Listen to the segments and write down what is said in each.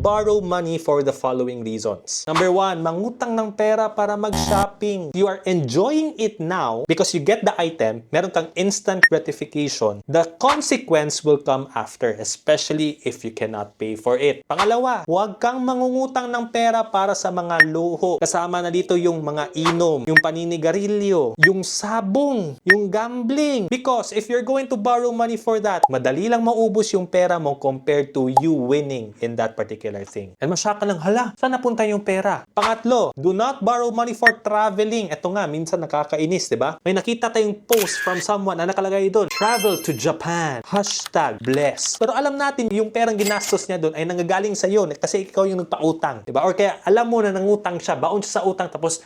borrow money for the following reasons. Number one, mangutang ng pera para mag-shopping. You are enjoying it now because you get the item, meron kang instant gratification. The consequence will come after, especially if you cannot pay for it. Pangalawa, huwag kang mangungutang ng pera para sa mga luho. Kasama na dito yung mga inom, yung paninigarilyo, yung sabong, yung gambling. Because if you're going to borrow money for that, madali lang maubos yung pera mo compared to you winning in that particular thing. And masya ka lang, hala, saan napunta yung pera? Pangatlo, do not borrow money for traveling. Ito nga, minsan nakakainis, di ba? May nakita tayong post from someone na nakalagay doon, travel to Japan, #bless. Pero alam natin, yung perang ginastos niya doon ay nanggagaling sa iyo kasi ikaw yung nagpautang, di ba? Or kaya alam mo na nangutang siya, baon siya sa utang, tapos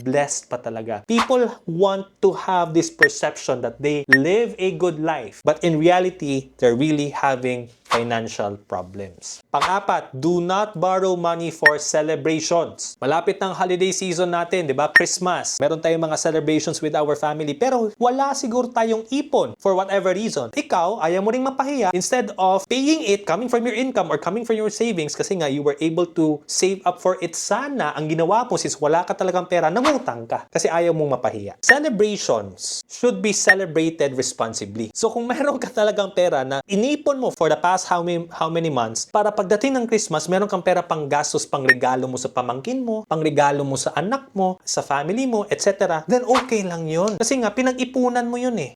#blessed pa talaga. People want to have this perception that they live a good life, but in reality, they're really having financial problems. Pang-apat, do not borrow money for celebrations. Malapit ng holiday season natin, di ba? Christmas. Meron tayong mga celebrations with our family, pero wala siguro tayong ipon for whatever reason. Ikaw, ayaw mo ring mapahiya. Instead of paying it, coming from your income or coming from your savings, kasi nga you were able to save up for it, sana ang ginawa mo, since wala ka talagang pera, nangutang ka kasi ayaw mong mapahiya. Celebrations should be celebrated responsibly. So kung meron ka talagang pera na inipon mo for the past how many months, para pagdating ng Christmas, meron kang pera pang gastos, pang regalo mo sa pamangkin mo, pang regalo mo sa anak mo, sa family mo, etc., then okay lang yun. Kasi nga, pinag-ipunan mo yun eh.